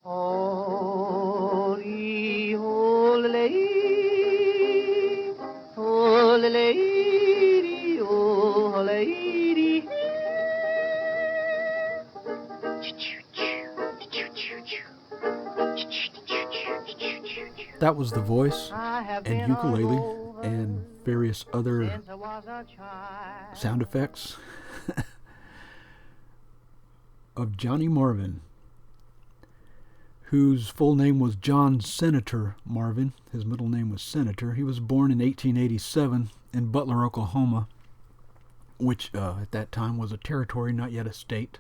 Holy, holy, holy lady, oh lady. That was the voice I have and been all ukulele over and various other since I was a child. sound effects of Johnny Marvin, whose full name was John Senator Marvin. His middle name was Senator. He was born in 1887 in Butler, Oklahoma, which at that time was a territory, not yet a state.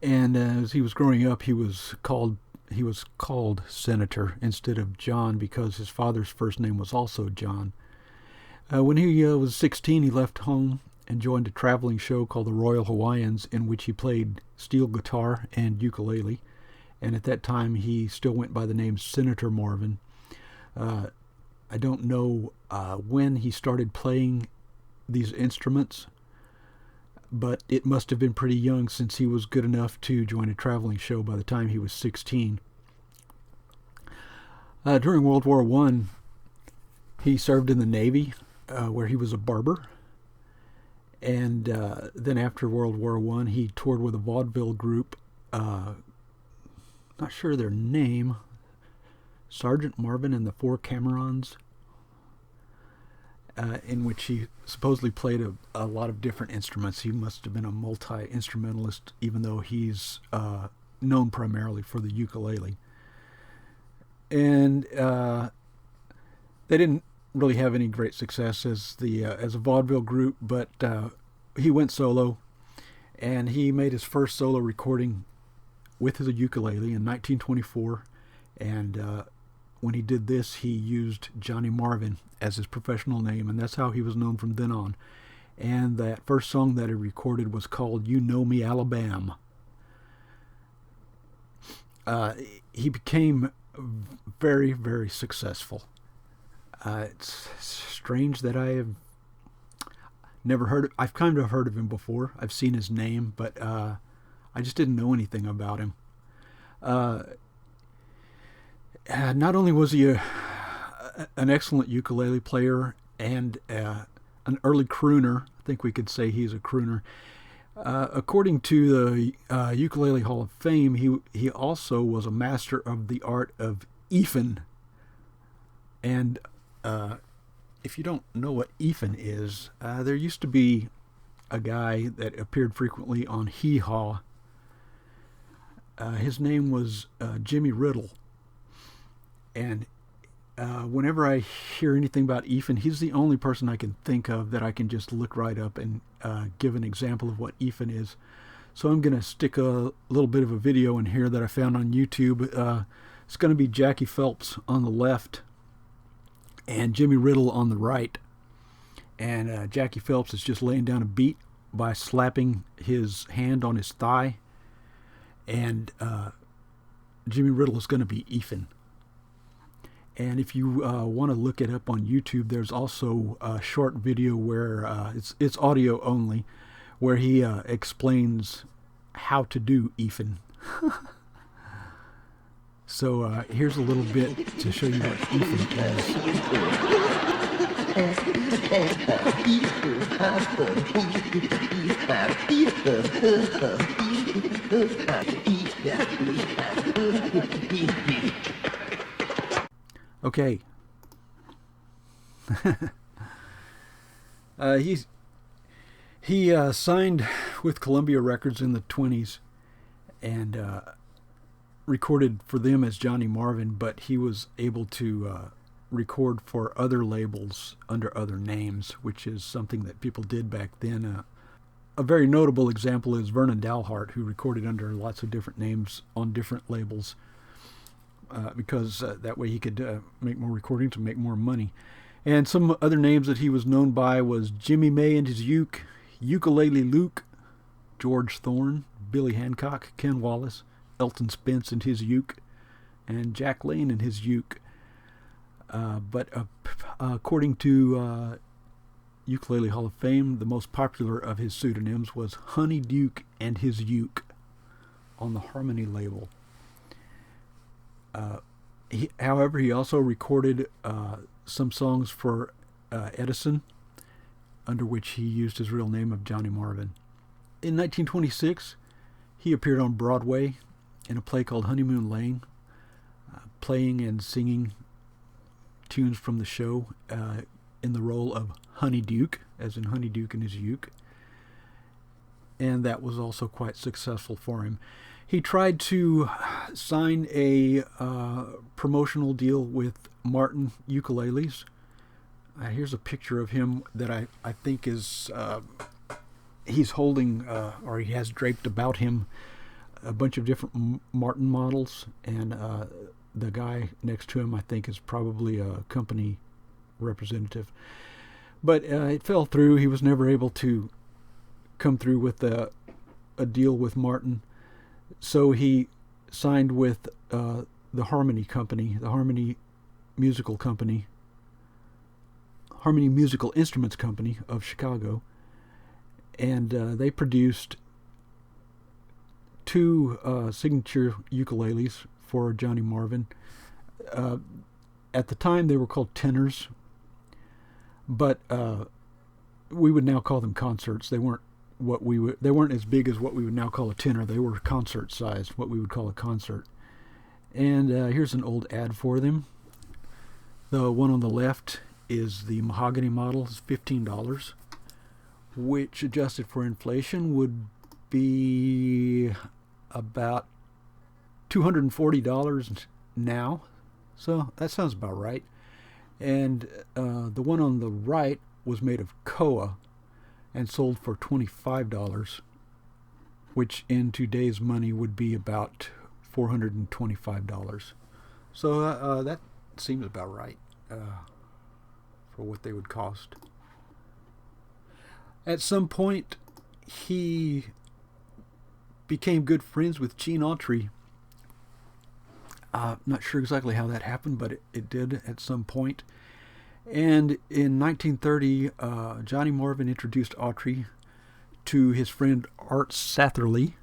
And as he was growing up, he was called Senator instead of John because his father's first name was also John. When he was 16, he left home and joined a traveling show called the Royal Hawaiians, in which he played steel guitar and ukulele. And at that time, he still went by the name Senator Marvin. I don't know when he started playing these instruments, but it must have been pretty young since he was good enough to join a traveling show by the time he was 16. During World War I, he served in the Navy, where he was a barber. And then after World War I, he toured with a vaudeville group, not sure their name, Sergeant Marvin and the Four Camerons, in which he supposedly played a lot of different instruments. He must have been a multi-instrumentalist, even though he's known primarily for the ukulele. And they didn't really have any great success as a vaudeville group, but he went solo, and he made his first solo recording with his ukulele in 1924. And when he did this, he used Johnny Marvin as his professional name, and that's how he was known from then on. And that first song that he recorded was called "You Know Me, Alabama." He became very, very successful. It's strange that I have never heard. I've kind of heard of him before. I've seen his name, but I just didn't know anything about him. Not only was he an excellent ukulele player and an early crooner, I think we could say he's a crooner. According to the Ukulele Hall of Fame, he also was a master of the art of ephon. And if you don't know what ephon is, there used to be a guy that appeared frequently on Hee Haw. His name was Jimmy Riddle. And whenever I hear anything about ephon, he's the only person I can think of that I can just look right up and give an example of what ephon is. So I'm going to stick a little bit of a video in here that I found on YouTube. It's going to be Jackie Phelps on the left and Jimmy Riddle on the right. And Jackie Phelps is just laying down a beat by slapping his hand on his thigh. And Jimmy Riddle is going to be ephon. And if you want to look it up on YouTube, there's also a short video where it's audio only, where he explains how to do ephon. So here's a little bit to show you what ephon is. Okay. He signed with Columbia Records in the 20s and recorded for them as Johnny Marvin, but he was able to record for other labels under other names, which is something that people did back then. A very notable example is Vernon Dalhart, who recorded under lots of different names on different labels. Because that way he could make more recordings and make more money. And some other names that he was known by was Jimmy May and his uke, Ukulele Luke, George Thorne, Billy Hancock, Ken Wallace, Elton Spence and his uke, and Jack Lane and his uke. But according to Ukulele Hall of Fame, the most popular of his pseudonyms was Honey Duke and his uke on the Harmony label. However, he also recorded some songs for Edison, under which he used his real name of Johnny Marvin. In 1926, he appeared on Broadway in a play called Honeymoon Lane, playing and singing tunes from the show in the role of Honeyduke, as in Honeyduke and his uke. And that was also quite successful for him. He tried to sign a promotional deal with Martin Ukuleles. Here's a picture of him that I think is, he's holding, or he has draped about him, a bunch of different Martin models, and the guy next to him I think is probably a company representative. But it fell through. He was never able to come through with a deal with Martin. So he signed with the Harmony Company, the Harmony Musical Company, Harmony Musical Instruments Company of Chicago, and they produced two signature ukuleles for Johnny Marvin. At the time, they were called tenors, but we would now call them concerts. They weren't as big as what we would now call a tenor. They were concert sized, what we would call a concert. And here's an old ad for them. The one on the left is the mahogany model. It's $15, which adjusted for inflation would be about $240 now. So that sounds about right. And the one on the right was made of koa and sold for $25, which in today's money would be about $425. So that seems about right for what they would cost. At some point, he became good friends with Gene Autry. Not sure exactly how that happened, but it did at some point. And in 1930, Johnny Marvin introduced Autry to his friend Art Satherley,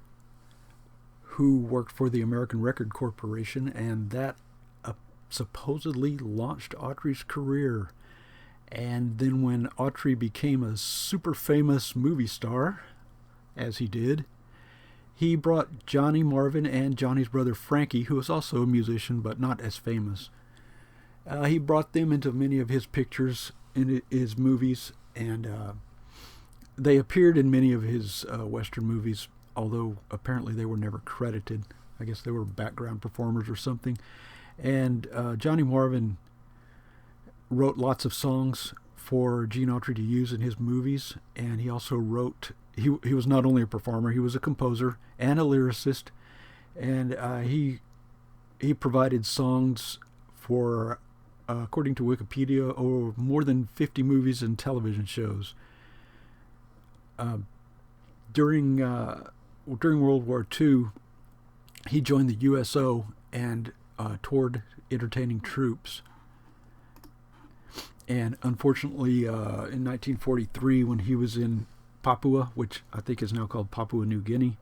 who worked for the American Record Corporation, and that supposedly launched Autry's career. And then when Autry became a super famous movie star, as he did, he brought Johnny Marvin and Johnny's brother Frankie, who was also a musician but not as famous. He brought them into many of his pictures in his movies, and they appeared in many of his Western movies, although apparently they were never credited. I guess they were background performers or something. And Johnny Marvin wrote lots of songs for Gene Autry to use in his movies, and he also wrote, he was not only a performer, he was a composer and a lyricist, and he provided songs for, according to Wikipedia, more than 50 movies and television shows. During World War II, he joined the USO and toured entertaining troops. And unfortunately, in 1943, when he was in Papua, which I think is now called Papua New Guinea,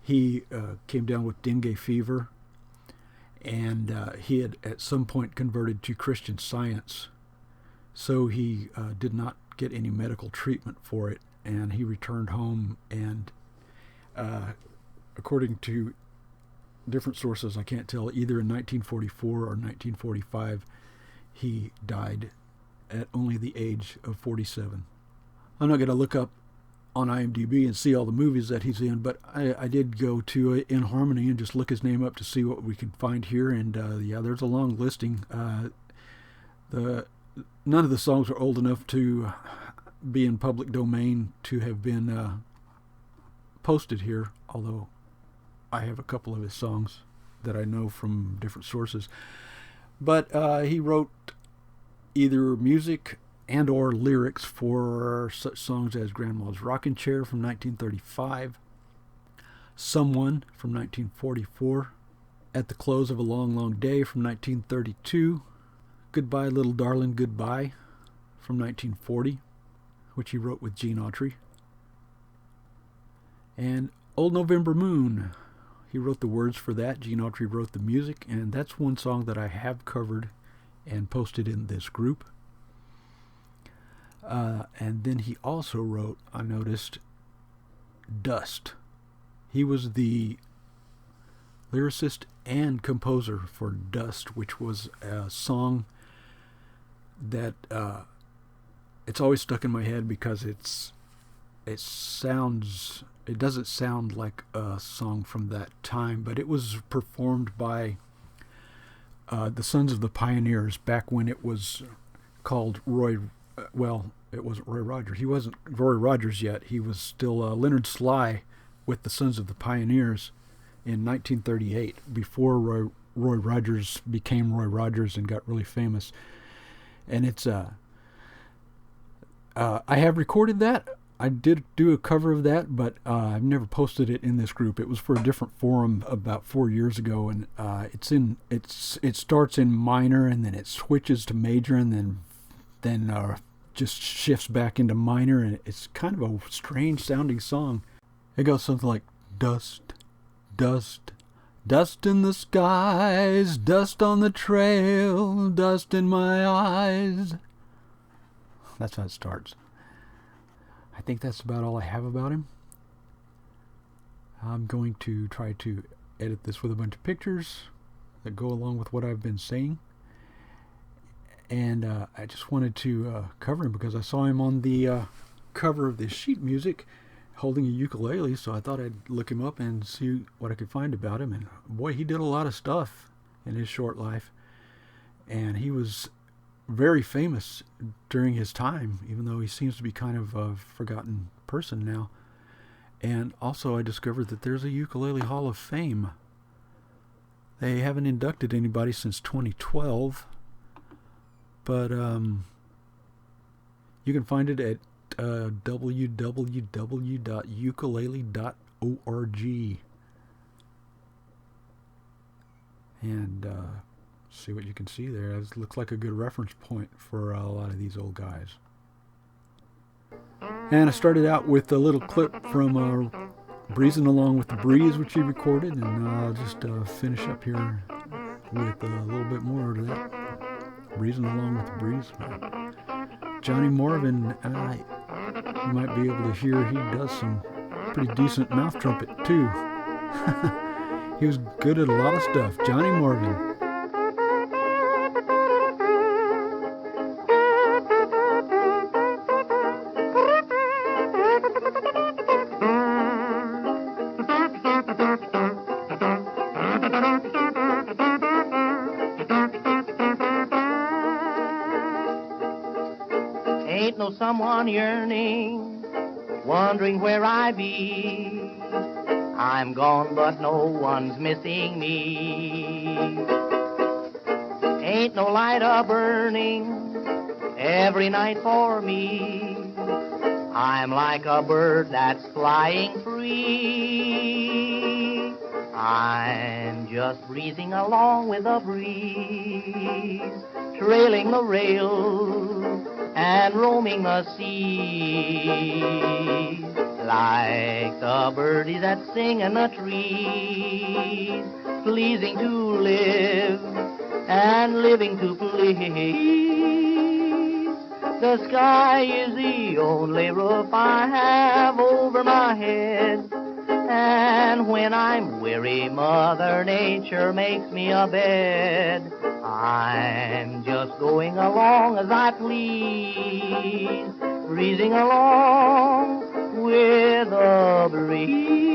he came down with dengue fever, and he had at some point converted to Christian Science, so he did not get any medical treatment for it, and he returned home, and according to different sources, I can't tell, either in 1944 or 1945, he died at only the age of 47. I'm not going to look up on IMDb and see all the movies that he's in, but I did go to In Harmony and just look his name up to see what we could find here, and yeah, there's a long listing. None of the songs are old enough to be in public domain to have been posted here, although I have a couple of his songs that I know from different sources. But he wrote either music and or lyrics for such songs as Grandma's Rocking Chair from 1935, Someone from 1944, At the Close of a Long, Long Day from 1932, Goodbye Little Darling Goodbye from 1940, which he wrote with Gene Autry, and Old November Moon He wrote the words for that. Gene Autry wrote the music, and that's one song that I have covered and posted in this group. And then he also wrote, I noticed, Dust. He was the lyricist and composer for Dust, which was a song that it's always stuck in my head because it doesn't sound like a song from that time, but it was performed by the Sons of the Pioneers back when it was called Roy. Well, it wasn't Roy Rogers. He wasn't Roy Rogers yet. He was still Leonard Sly with the Sons of the Pioneers in 1938, before Roy Rogers became Roy Rogers and got really famous. And it's I have recorded that. I did do a cover of that, but I've never posted it in this group. It was for a different forum about 4 years ago, and it starts in minor, and then it switches to major, and then just shifts back into minor, and it's kind of a strange sounding song. It goes something like dust, dust, dust in the skies, dust on the trail, dust in my eyes. That's how it starts. I think that's about all I have about him. I'm going to try to edit this with a bunch of pictures that go along with what I've been saying. And I just wanted to cover him because I saw him on the cover of this sheet music holding a ukulele, so I thought I'd look him up and see what I could find about him. And boy, he did a lot of stuff in his short life. And he was very famous during his time, even though he seems to be kind of a forgotten person now. And also I discovered that there's a Ukulele Hall of Fame. They haven't inducted anybody since 2012, but you can find it at www.ukulele.org and see what you can see there. It looks like a good reference point for a lot of these old guys. And I started out with a little clip from Breezing Along with the Breeze, which he recorded, and I'll just finish up here with a little bit more of that. Breezing Along with the Breeze. Johnny Marvin, you might be able to hear he does some pretty decent mouth trumpet too. He was good at a lot of stuff. Johnny Marvin. Ain't no someone yearning, wondering where I be. I'm gone, but no one's missing me. Ain't no light a burning every night for me. I'm like a bird that's flying free. I'm just breezing along with the breeze, trailing the rails and roaming the sea, like the birdies that sing in the trees, pleasing to live and living to please. The sky is the only roof I have over my head, and when I'm weary, Mother Nature makes me a bed. I'm just going along as I please, breezing along with the breeze.